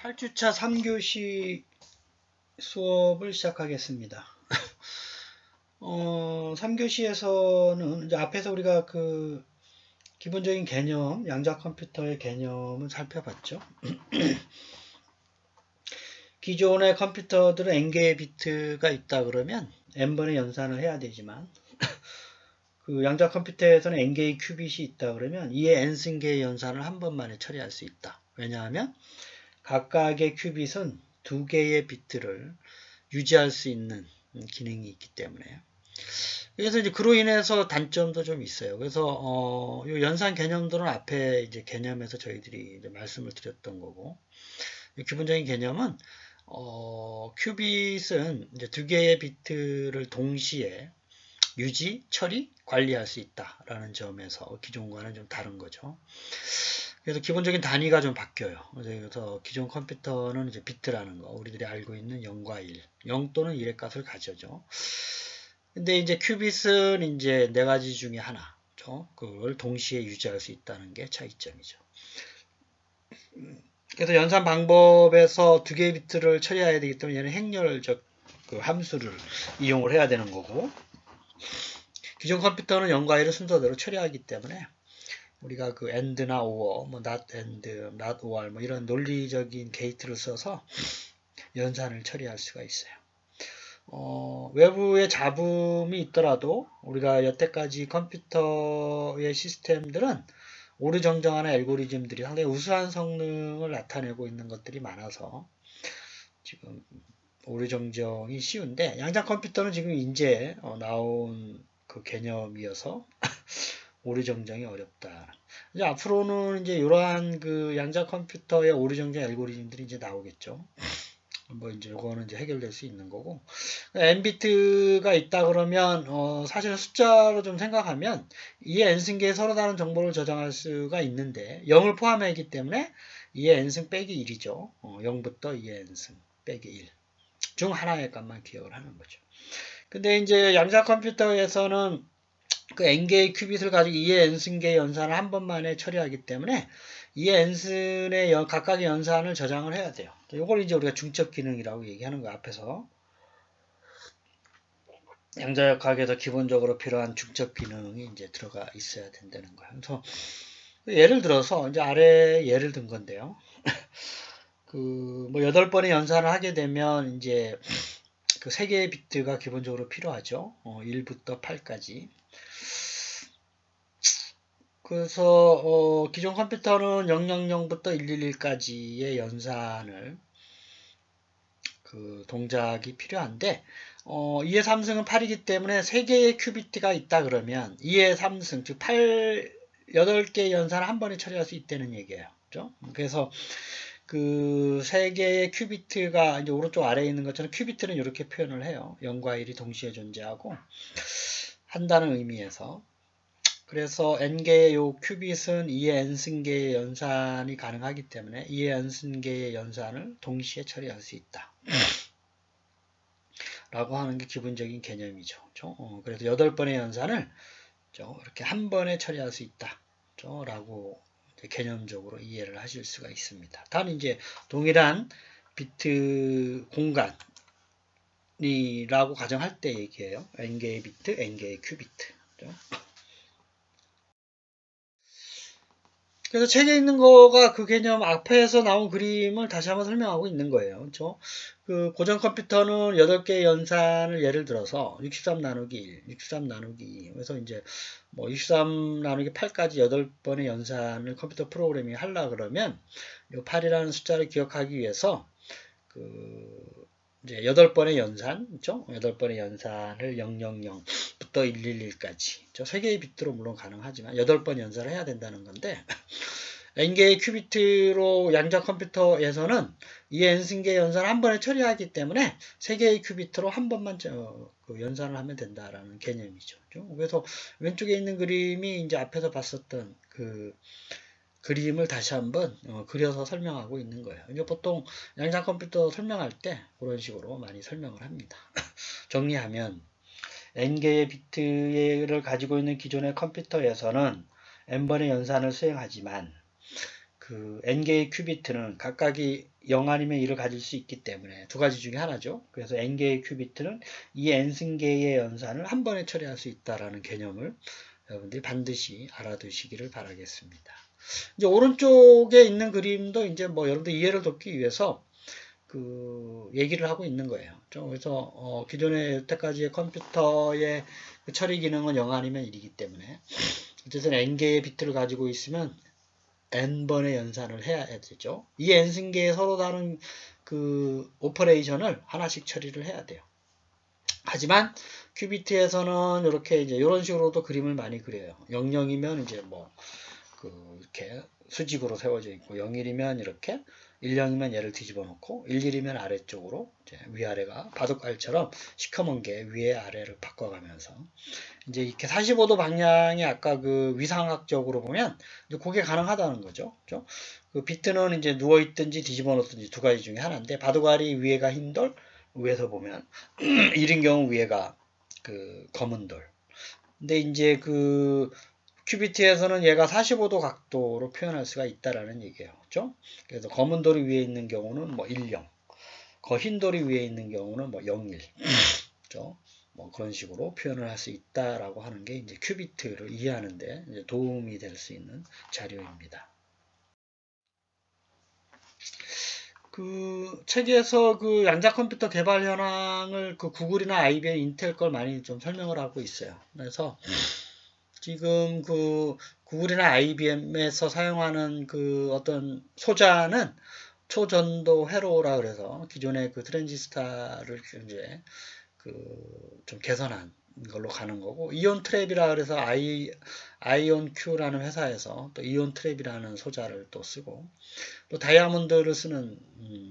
8주차 3교시 수업을 시작하겠습니다. 3교시에서는 이제 앞에서 우리가 그 기본적인 개념, 양자 컴퓨터의 개념을 살펴봤죠. 기존의 컴퓨터들은 n개의 비트가 있다 그러면 n번의 연산을 해야 되지만 그 양자 컴퓨터에서는 n개의 큐빗이 있다 그러면 이에 n승계의 연산을 한 번만에 처리할 수 있다. 왜냐하면 각각의 큐빗은 두 개의 비트를 유지할 수 있는 기능이 있기 때문에. 그래서 이제 그로 인해서 단점도 좀 있어요. 그래서 요 연산 개념들은 앞에 이제 개념에서 저희들이 이제 말씀을 드렸던 거고, 기본적인 개념은 큐빗은 이제 두 개의 비트를 동시에 유지, 처리, 관리할 수 있다라는 점에서 기존과는 좀 다른 거죠. 그래서 기본적인 단위가 좀 바뀌어요. 그래서 기존 컴퓨터는 이제 비트라는 거, 우리들이 알고 있는 0과 1, 0 또는 1의 값을 가져죠. 근데 이제 큐빗은 이제 네 가지 중에 하나죠. 그걸 동시에 유지할 수 있다는 게 차이점이죠. 그래서 연산 방법에서 두 개의 비트를 처리해야 되기 때문에 얘는 행렬적 그 함수를 이용을 해야 되는 거고, 기존 컴퓨터는 0과 1을 순서대로 처리하기 때문에 우리가 그 AND나 OR, 뭐 not AND, not OR 뭐 이런 논리적인 게이트를 써서 연산을 처리할 수가 있어요. 외부에 잡음이 있더라도 우리가 여태까지 컴퓨터의 시스템들은 오류정정하는 알고리즘들이 상당히 우수한 성능을 나타내고 있는 것들이 많아서 지금 오류정정이 쉬운데, 양자 컴퓨터는 지금 이제 나온 그 개념이어서 오류정정이 어렵다. 이제 앞으로는 이제 이러한 그 양자 컴퓨터의 오류정정 알고리즘들이 이제 나오겠죠. 뭐 이제 이거는 이제 해결될 수 있는 거고, n비트가 있다 그러면 사실은 숫자로 좀 생각하면 이에 n승계에 서로 다른 정보를 저장할 수가 있는데 0을 포함하기 때문에 이에 n승 빼기 1이죠. 0부터 이에 n승 빼기 1 중 하나의 값만 기억을 하는 거죠. 근데 이제 양자 컴퓨터에서는 그 n개의 큐빗을 가지고 2의 n승계의 연산을 한 번만에 처리하기 때문에 2의 n승의 각각의 연산을 저장을 해야 돼요. 이걸 이제 우리가 중첩 기능이라고 얘기하는 거, 앞에서 양자역학에서 기본적으로 필요한 중첩 기능이 이제 들어가 있어야 된다는 거예요. 그래서 예를 들어서 이제 아래 예를 든 건데요. 그 뭐 8번의 연산을 하게 되면 이제 그 3개의 비트가 기본적으로 필요하죠. 1부터 8까지. 그래서 기존 컴퓨터는 000부터 111까지의 연산을 그 동작이 필요한데 2의 3승은 8이기 때문에 3개의 큐비트가 있다 그러면 2의 3승 즉 8개의 연산을 한 번에 처리할 수 있다는 얘기예요. 그렇죠? 그래서 그 3개의 큐비트가 이제 오른쪽 아래에 있는 것처럼 큐비트는 이렇게 표현을 해요. 0과 1이 동시에 존재하고 한다는 의미에서. 그래서 n개의 요 큐빗은 2의 n승계의 연산이 가능하기 때문에 2의 n승계의 연산을 동시에 처리할 수 있다. 라고 하는 게 기본적인 개념이죠. 그래서 8번의 연산을 이렇게 한 번에 처리할 수 있다. 라고 개념적으로 이해를 하실 수가 있습니다. 단 이제 동일한 비트 공간이라고 가정할 때 얘기해요. n개의 비트, n개의 큐비트. 그래서 책에 있는 거가 그 개념 앞에서 나온 그림을 다시 한번 설명하고 있는 거예요. 그렇죠? 그 고전 컴퓨터는 8개의 연산을 예를 들어서 63 나누기 1, 63 나누기 2. 그래서 이제 뭐 63 나누기 8까지 8번의 연산을 컴퓨터 프로그래밍 하려 그러면 이 8이라는 숫자를 기억하기 위해서 그 이제 8번의 연산, 그렇죠? 8번의 연산을 000부터 111까지. 3개의 비트로 물론 가능하지만 8번 연산을 해야 된다는 건데, n개의 큐비트로 양자 컴퓨터에서는 이 n승계 연산을 한 번에 처리하기 때문에 3개의 큐비트로 한 번만 그 연산을 하면 된다라는 개념이죠. 그래서 왼쪽에 있는 그림이 이제 앞에서 봤었던 그 그림을 다시 한번 그려서 설명하고 있는 거예요. 이게 보통 양자 컴퓨터 설명할 때 그런 식으로 많이 설명을 합니다. 정리하면 n개의 비트를 가지고 있는 기존의 컴퓨터에서는 n번의 연산을 수행하지만 그 n개의 큐비트는 각각이 0 아니면 1을 가질 수 있기 때문에 두 가지 중에 하나죠. 그래서 n개의 큐비트는 이 n승개의 연산을 한 번에 처리할 수 있다라는 개념을 여러분들이 반드시 알아두시기를 바라겠습니다. 이제 오른쪽에 있는 그림도 이제 뭐 여러분들 이해를 돕기 위해서 그 얘기를 하고 있는 거예요. 그래서 기존의 여태까지의 컴퓨터의 그 처리 기능은 0 아니면 1이기 때문에 어쨌든 n개의 비트를 가지고 있으면 n번의 연산을 해야 되죠. 이 n승계에 서로 다른 그 오퍼레이션을 하나씩 처리를 해야 돼요. 하지만 큐비트에서는 이렇게 이제 이런 식으로도 그림을 많이 그려요. 00이면 이제 뭐 그 이렇게 수직으로 세워져 있고 01이면 이렇게 10이면 얘를 뒤집어 놓고 11이면 아래쪽으로 이제 위아래가 바둑알처럼 시커먼 게 위에 아래를 바꿔가면서 이제 이렇게 45도 방향이 아까 그 위상학적으로 보면 이제 그게 가능하다는 거죠. 그렇죠? 그 비트는 이제 누워 있든지 뒤집어 놓든지 두 가지 중에 하나인데 바둑알이 위에가 흰 돌, 위에서 보면 1인 경우 위에가 그 검은 돌. 근데 이제 그 큐비트에서는 얘가 45도 각도로 표현할 수가 있다라는 얘기예요. 그렇죠? 그래서 검은 돌이 위에 있는 경우는 뭐 10, 흰 돌이 위에 있는 경우는 뭐 01. 그렇죠? 뭐 그런 식으로 표현을 할 수 있다라고 하는 게 이제 큐비트를 이해하는데 이제 도움이 될 수 있는 자료입니다. 그 책에서 그 양자 컴퓨터 개발 현황을 그 구글이나 IBM, 인텔 걸 많이 좀 설명을 하고 있어요. 그래서 지금 그 구글이나 IBM에서 사용하는 그 어떤 소자는 초전도 회로라 그래서 기존의 그 트랜지스타를 이제 그 좀 개선한 걸로 가는 거고 이온 트랩이라 그래서 아이온 큐라는 회사에서 또 이온 트랩이라는 소자를 또 쓰고 또 다이아몬드를 쓰는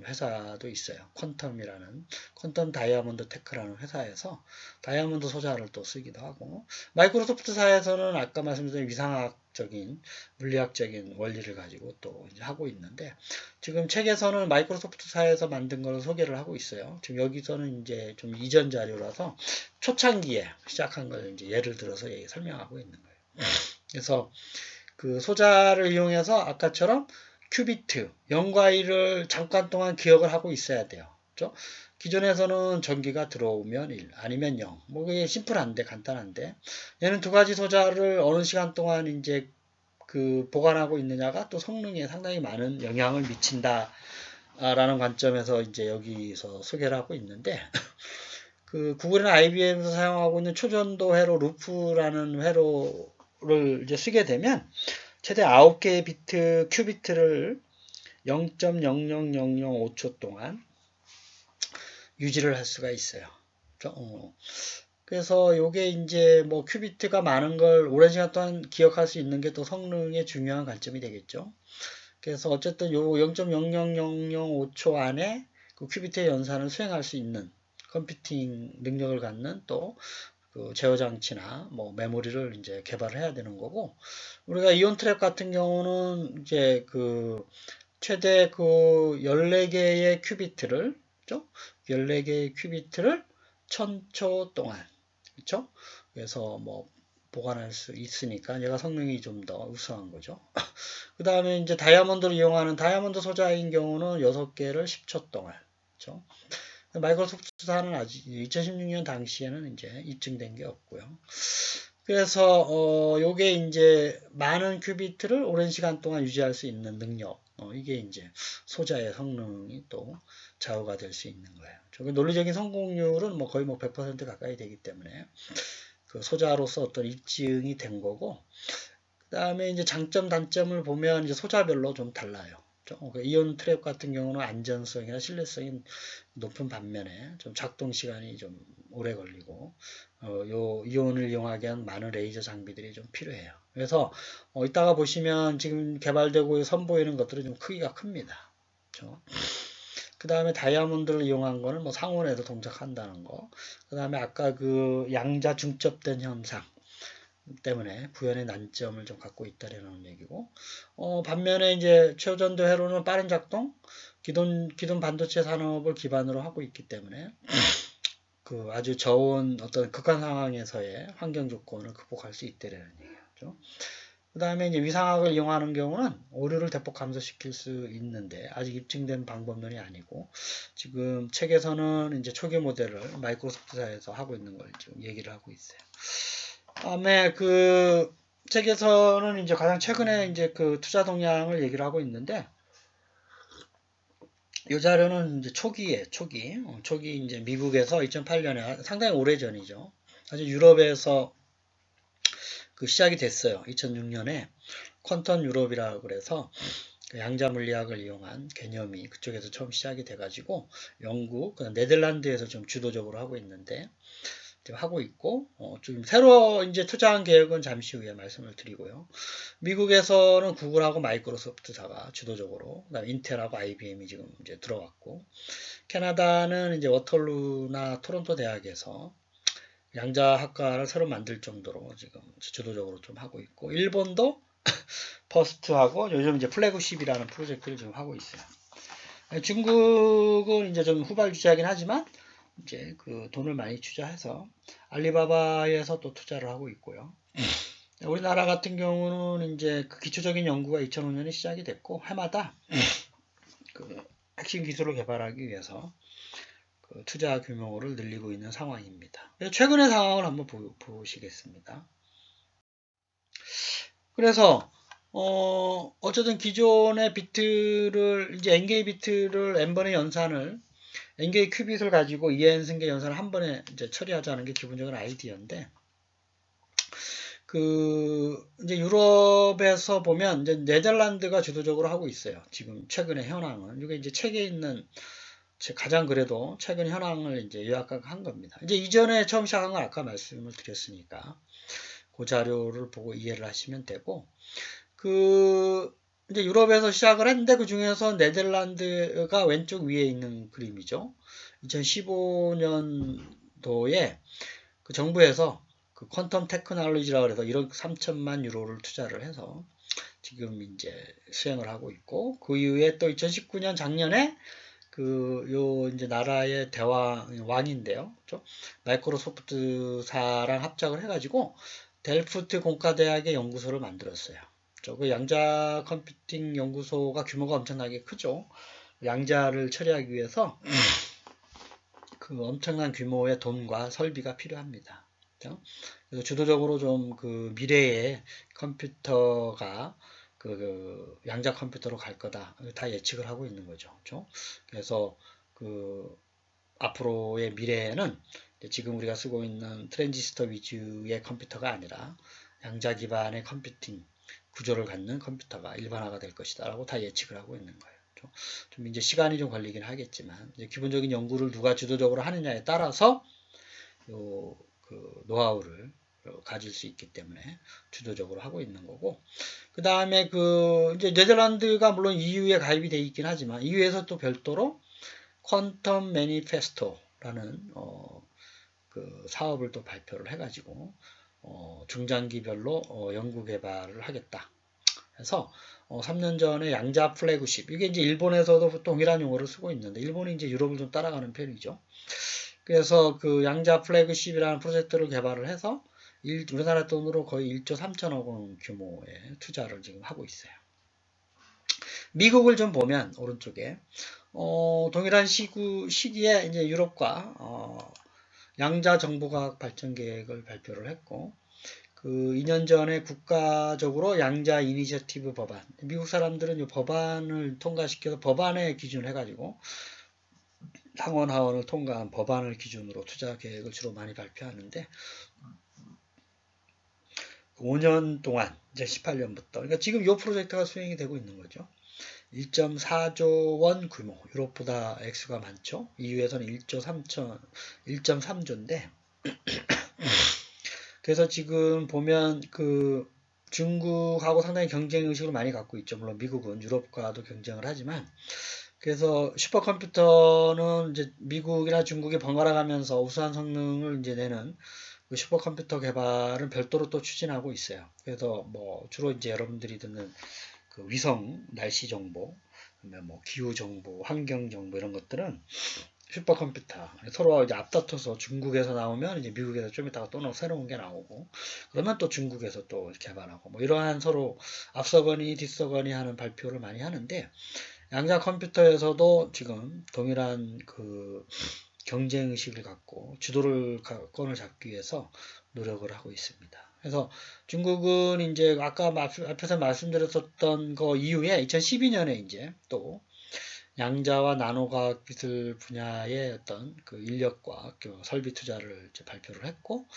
회사도 있어요. 퀀텀 다이아몬드 테크라는 회사에서 다이아몬드 소자를 또 쓰기도 하고 마이크로소프트사에서는 아까 말씀드린 위상학적인 물리학적인 원리를 가지고 또 이제 하고 있는데 지금 책에서는 마이크로소프트사에서 만든 걸 소개를 하고 있어요. 지금 여기서는 이제 좀 이전 자료라서 초창기에 시작한 걸 이제 예를 들어서 설명하고 있는 거예요. 그래서 그 소자를 이용해서 아까처럼 큐비트, 0과 1을 잠깐 동안 기억을 하고 있어야 돼요. 그렇죠? 기존에서는 전기가 들어오면 1, 아니면 0. 뭐 그게 심플한데, 간단한데. 얘는 두 가지 소자를 어느 시간 동안 이제 그 보관하고 있느냐가 또 성능에 상당히 많은 영향을 미친다. 라는 관점에서 이제 여기서 소개를 하고 있는데, 그 구글이나 IBM에서 사용하고 있는 초전도 회로 루프라는 회로를 이제 쓰게 되면 최대 9개의 비트 큐비트를 0.00005초 동안 유지를 할 수가 있어요. 그래서 요게 이제 뭐 큐비트가 많은 걸 오랜 시간 동안 기억할 수 있는 게 또 성능의 중요한 관점이 되겠죠. 그래서 어쨌든 요 0.00005초 안에 그 큐비트의 연산을 수행할 수 있는 컴퓨팅 능력을 갖는 또 그 제어 장치나 뭐 메모리를 이제 개발을 해야 되는 거고 우리가 이온 트랩 같은 경우는 이제 그 최대 그 14개의 큐비트를 그죠? 14개의 큐비트를 1000초 동안 그렇죠? 그래서 뭐 보관할 수 있으니까 얘가 성능이 좀 더 우수한 거죠. 그 다음에 이제 다이아몬드를 이용하는 다이아몬드 소자인 경우는 6개를 10초 동안 그렇죠? 마이크로소프트사는 아직 2016년 당시에는 이제 입증된 게 없고요. 그래서 요게 이제 많은 큐비트를 오랜 시간 동안 유지할 수 있는 능력 이게 이제 소자의 성능이 또 좌우가 될 수 있는 거예요. 논리적인 성공률은 뭐 거의 뭐 100% 가까이 되기 때문에 그 소자로서 어떤 입증이 된 거고 그 다음에 이제 장점 단점을 보면 이제 소자별로 좀 달라요. 이온 트랩 같은 경우는 안전성이나 신뢰성이 높은 반면에 좀 작동 시간이 좀 오래 걸리고 요 이온을 이용하기 위한 많은 레이저 장비들이 좀 필요해요. 그래서 이따가 보시면 지금 개발되고 선보이는 것들은 좀 크기가 큽니다. 그렇죠? 그 다음에 다이아몬드를 이용한 거는 뭐 상온에서 동작한다는 거. 그 다음에 아까 그 양자 중첩된 현상 때문에 구현의 난점을 좀 갖고 있다라는 얘기고 반면에 이제 초전도 회로는 빠른 작동 기존 반도체 산업을 기반으로 하고 있기 때문에 그 아주 저온 어떤 극한 상황에서의 환경 조건을 극복할 수 있다라는 얘기죠. 그 다음에 이제 위상학을 이용하는 경우는 오류를 대폭 감소시킬 수 있는데 아직 입증된 방법론이 아니고 지금 책에서는 이제 초기 모델을 마이크로소프트사에서 하고 있는 걸 지금 얘기를 하고 있어요. 다음에 그 책에서는 이제 가장 최근에 이제 그 투자 동향을 얘기를 하고 있는데 이 자료는 이제 초기 이제 미국에서 2008년에 상당히 오래 전이죠. 사실 유럽에서 그 시작이 됐어요. 2006년에 퀀텀 유럽이라고 그래서 양자 물리학을 이용한 개념이 그쪽에서 처음 시작이 돼가지고 영국, 네덜란드에서 좀 주도적으로 하고 있는데 하고 있고 좀 새로 이제 투자한 계획은 잠시 후에 말씀을 드리고요. 미국에서는 구글하고 마이크로소프트사가 주도적으로, 그다음에 인텔하고 IBM이 지금 이제 들어왔고, 캐나다는 이제 워털루나 토론토 대학에서 양자학과를 새로 만들 정도로 지금 주도적으로 좀 하고 있고, 일본도 퍼스트하고 요즘 이제 플래그십이라는 프로젝트를 지금 하고 있어요. 중국은 이제 좀 후발주자이긴 하지만 이제 그 돈을 많이 투자해서 알리바바에서 또 투자를 하고 있고요. 우리나라 같은 경우는 이제 그 기초적인 연구가 2005년에 시작이 됐고 해마다 그 핵심 기술을 개발하기 위해서 그 투자 규모를 늘리고 있는 상황입니다. 최근의 상황을 한번 보시겠습니다. 그래서 어쨌든 기존의 비트를 이제 N개의 비트를 N번의 연산을 N개의 큐빗을 가지고 2n 승계 연산을 한 번에 이제 처리하자는 게 기본적인 아이디어인데 그 이제 유럽에서 보면 이제 네덜란드가 주도적으로 하고 있어요. 지금 최근의 현황은 이게 이제 책에 있는 가장 그래도 최근 현황을 이제 요약한 겁니다. 이제 이전에 처음 시작한 건 아까 말씀을 드렸으니까 그 자료를 보고 이해를 하시면 되고 그 이제 유럽에서 시작을 했는데 그 중에서 네덜란드가 왼쪽 위에 있는 그림이죠. 2015년도에 그 정부에서 그 퀀텀 테크놀로지라고 해서 1억 3천만 유로를 투자를 해서 지금 이제 수행을 하고 있고 그 이후에 또 2019년 작년에 요 이제 나라의 왕인데요. 그렇죠? 마이크로소프트사랑 합작을 해가지고 델프트 공과대학의 연구소를 만들었어요. 그 양자 컴퓨팅 연구소가 규모가 엄청나게 크죠. 양자를 처리하기 위해서 그 엄청난 규모의 돈과 설비가 필요합니다. 그렇죠? 그래서 주도적으로 좀 그 미래의 컴퓨터가 그 양자 컴퓨터로 갈 거다. 다 예측을 하고 있는 거죠. 그렇죠? 그래서 그 앞으로의 미래에는 지금 우리가 쓰고 있는 트랜지스터 위주의 컴퓨터가 아니라 양자 기반의 컴퓨팅 구조를 갖는 컴퓨터가 일반화가 될 것이다 라고 다 예측을 하고 있는 거예요. 좀 이제 시간이 좀 걸리긴 하겠지만 이제 기본적인 연구를 누가 주도적으로 하느냐에 따라서 그 노하우를 가질 수 있기 때문에 주도적으로 하고 있는 거고 그 다음에 그 이제 네덜란드가 물론 EU에 가입이 돼 있긴 하지만 EU에서 또 별도로 퀀텀 매니페스토라는 그 사업을 또 발표를 해가지고 중장기별로 연구 개발을 하겠다. 해서 3년 전에 양자 플래그십 이게 이제 일본에서도 동일한 용어를 쓰고 있는데 일본이 이제 유럽을 좀 따라가는 편이죠. 그래서 그 양자 플래그십이라는 프로젝트를 개발을 해서 우리나라 돈으로 거의 1조 3천억 원 규모의 투자를 지금 하고 있어요. 미국을 좀 보면 오른쪽에 동일한 시기에 이제 유럽과 양자 정보과학 발전 계획을 발표를 했고 그 2년 전에 국가적으로 양자 이니셔티브 법안 미국 사람들은 이 법안을 통과시켜서 법안에 기준을 해가지고 상원 하원을 통과한 법안을 기준으로 투자 계획을 주로 많이 발표하는데 5년 동안 이제 18년부터 그러니까 지금 이 프로젝트가 수행이 되고 있는 거죠. 1.4조 원 규모 유럽보다 액수가 많죠. EU에서는 1.3조인데 그래서 지금 보면 그 중국하고 상당히 경쟁 의식을 많이 갖고 있죠. 물론 미국은 유럽과도 경쟁을 하지만 그래서 슈퍼컴퓨터는 이제 미국이나 중국이 번갈아 가면서 우수한 성능을 이제 내는 그 슈퍼컴퓨터 개발은 별도로 또 추진하고 있어요. 그래서 뭐 주로 이제 여러분들이 듣는 그 위성 날씨 정보, 뭐 기후 정보, 환경 정보 이런 것들은 슈퍼컴퓨터. 서로 이제 앞다퉈서 중국에서 나오면 이제 미국에서 좀 이따가 또 새로운 게 나오고, 그러면 또 중국에서 또 개발하고, 뭐 이러한 서로 앞서거니 뒤서거니 하는 발표를 많이 하는데, 양자 컴퓨터에서도 지금 동일한 그 경쟁 의식을 갖고 주도를 권을 잡기 위해서 노력을 하고 있습니다. 그래서 중국은 이제 아까 앞에서 말씀드렸었던 거 이후에 2012년에 이제 또 양자와 나노과학 기술 분야의 어떤 그 인력과 그 설비 투자를 이제 발표를 했고,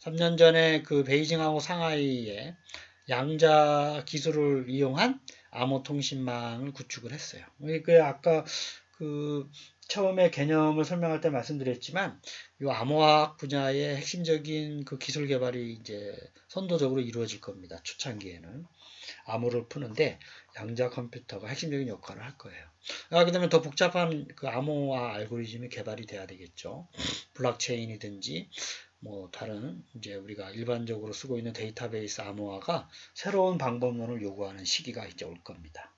3년 전에 그 베이징하고 상하이에 양자 기술을 이용한 암호 통신망을 구축을 했어요. 그 아까 그 처음에 개념을 설명할 때 말씀드렸지만, 이 암호화학 분야의 핵심적인 그 기술 개발이 이제 선도적으로 이루어질 겁니다. 초창기에는. 암호를 푸는데 양자 컴퓨터가 핵심적인 역할을 할 거예요. 그다음에 더 복잡한 그 암호화 알고리즘이 개발이 돼야 되겠죠. 블록체인이든지 뭐 다른 이제 우리가 일반적으로 쓰고 있는 데이터베이스 암호화가 새로운 방법론을 요구하는 시기가 이제 올 겁니다.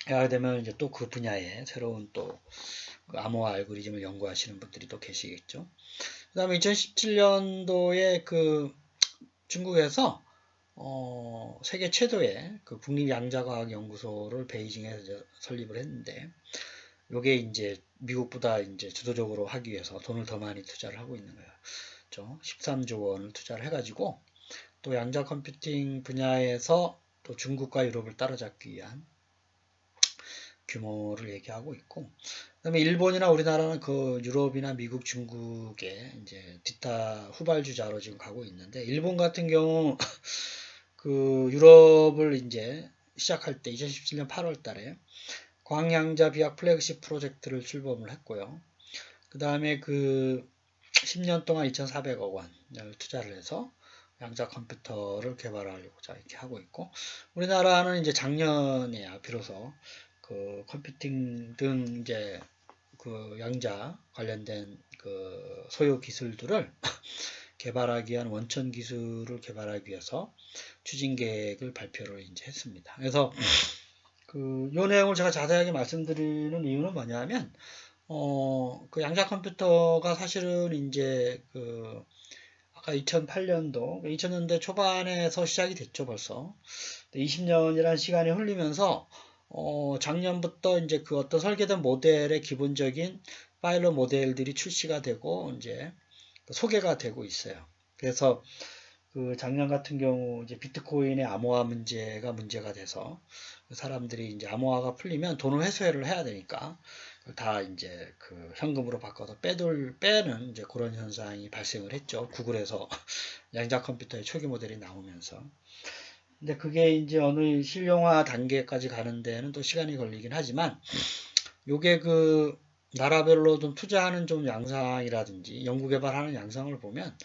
그렇게 되면 이제 또 그 분야에 새로운 또 그 암호화 알고리즘을 연구하시는 분들이 또 계시겠죠. 그 다음에 2017년도에 그 중국에서 세계 최초의 그 국립양자과학연구소를 베이징에서 설립을 했는데, 요게 이제 미국보다 이제 주도적으로 하기 위해서 돈을 더 많이 투자를 하고 있는 거예요. 13조 원을 투자를 해가지고 또 양자 컴퓨팅 분야에서 또 중국과 유럽을 따라잡기 위한 규모를 얘기하고 있고, 그다음에 일본이나 우리나라는 그 유럽이나 미국, 중국에 이제 뒤따 후발주자로 지금 가고 있는데, 일본 같은 경우 그 유럽을 이제 시작할 때 2017년 8월 달에 광양자 비약 플래그십 프로젝트를 출범을 했고요. 그 다음에 그 10년 동안 2,400억 원을 투자를 해서 양자 컴퓨터를 개발하려고 이렇게 하고 있고, 우리나라는 이제 작년에 비로소 그 컴퓨팅 등 이제 그 양자 관련된 그 소요 기술들을 개발하기 위한 원천 기술을 개발하기 위해서 추진 계획을 발표를 이제 했습니다. 그래서 그 요 내용을 제가 자세하게 말씀드리는 이유는 뭐냐면, 그 양자 컴퓨터가 사실은 이제 그 아까 2008년도, 2000년대 초반에서 시작이 됐죠, 벌써. 20년이라는 시간이 흘리면서 작년부터 이제 그 어떤 설계된 모델의 기본적인 파일럿 모델들이 출시가 되고 이제 소개가 되고 있어요. 그래서 그 작년 같은 경우 이제 비트코인의 암호화 문제가 돼서 사람들이 이제 암호화가 풀리면 돈을 회수를 해야 되니까 다 이제 그 현금으로 바꿔서 빼는 이제 그런 현상이 발생을 했죠. 구글에서 양자 컴퓨터의 초기 모델이 나오면서. 근데 그게 이제 어느 실용화 단계까지 가는 데는 또 시간이 걸리긴 하지만, 요게 그 나라별로 좀 투자하는 좀 양상이라든지 연구 개발하는 양상을 보면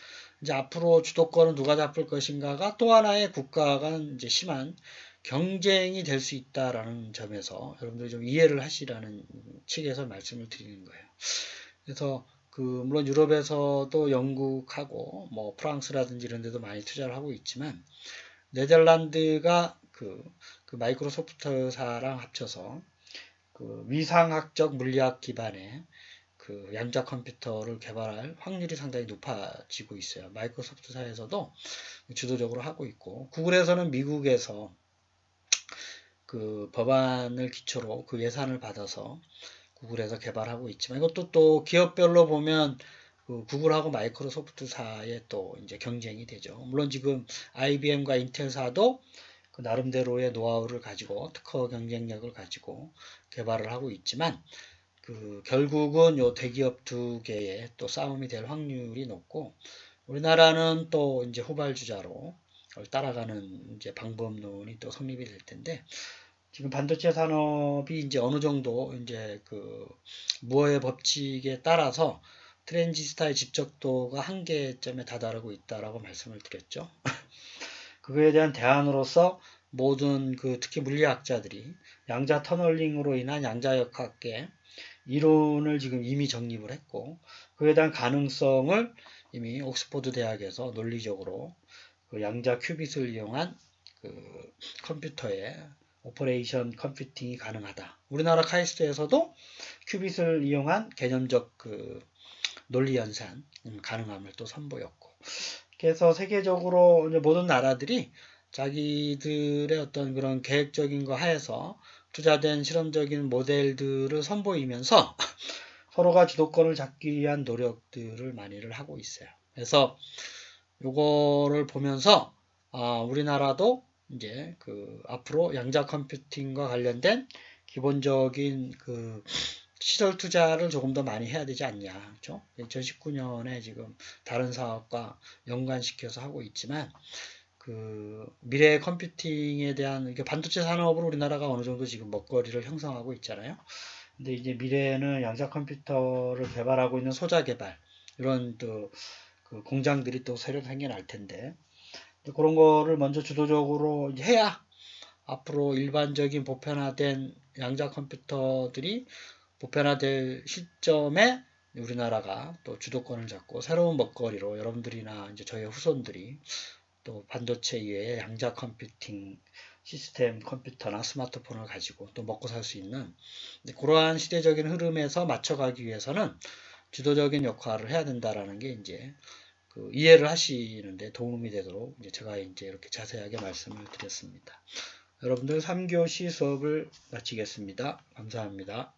이제 앞으로 주도권은 누가 잡을 것인가가 또 하나의 국가가 이제 심한 경쟁이 될 수 있다라는 점에서 여러분들이 좀 이해를 하시라는 측에서 말씀을 드리는 거예요. 그래서 그 물론 유럽에서도 영국하고 뭐 프랑스라든지 이런 데도 많이 투자를 하고 있지만, 네덜란드가 그 마이크로소프트사랑 합쳐서 그 위상학적 물리학 기반의 그 양자 컴퓨터를 개발할 확률이 상당히 높아지고 있어요. 마이크로소프트사에서도 주도적으로 하고 있고, 구글에서는 미국에서 그 법안을 기초로 그 예산을 받아서 구글에서 개발하고 있지만, 이것도 또 기업별로 보면 그 구글하고 마이크로소프트사의 또 이제 경쟁이 되죠. 물론 지금 IBM과 인텔사도 그 나름대로의 노하우를 가지고 특허 경쟁력을 가지고 개발을 하고 있지만, 그 결국은 요 대기업 두 개의 또 싸움이 될 확률이 높고, 우리나라는 또 이제 후발주자로 따라가는 이제 방법론이 또 성립이 될 텐데, 지금 반도체 산업이 이제 어느 정도 이제 그 무어의 법칙에 따라서 트랜지스타의 집적도가 한계점에 다다르고 있다라고 말씀을 드렸죠. 그거에 대한 대안으로서 모든 그 특히 물리학자들이 양자 터널링으로 인한 양자역학계 이론을 지금 이미 정립을 했고, 그에 대한 가능성을 이미 옥스퍼드 대학에서 논리적으로 그 양자 큐빗을 이용한 그 컴퓨터의 오퍼레이션 컴퓨팅이 가능하다. 우리나라 카이스트에서도 큐빗을 이용한 개념적 그 논리 연산 가능함을 또 선보였고, 그래서 세계적으로 이제 모든 나라들이 자기들의 어떤 그런 계획적인 거 하에서 투자된 실험적인 모델들을 선보이면서 서로가 주도권을 잡기 위한 노력들을 많이를 하고 있어요. 그래서 요거를 보면서 우리나라도 이제 그 앞으로 양자 컴퓨팅과 관련된 기본적인 그 시설 투자를 조금 더 많이 해야 되지 않냐. 그렇죠? 2019년에 지금 다른 사업과 연관시켜서 하고 있지만 그 미래 컴퓨팅에 대한 반도체 산업으로 우리나라가 어느 정도 지금 먹거리를 형성하고 있잖아요. 근데 이제 미래에는 양자 컴퓨터를 개발하고 있는 소자 개발 이런 또 그 공장들이 또 새로 생겨날 텐데 그런 거를 먼저 주도적으로 해야 앞으로 일반적인 보편화된 양자 컴퓨터들이 보편화될 시점에 우리나라가 또 주도권을 잡고 새로운 먹거리로 여러분들이나 이제 저희 후손들이 또 반도체 이외에 양자 컴퓨팅 시스템 컴퓨터나 스마트폰을 가지고 또 먹고 살 수 있는 그러한 시대적인 흐름에서 맞춰가기 위해서는 주도적인 역할을 해야 된다라는 게 이제 그 이해를 하시는데 도움이 되도록 이제 제가 이제 이렇게 자세하게 말씀을 드렸습니다. 여러분들 3교시 수업을 마치겠습니다. 감사합니다.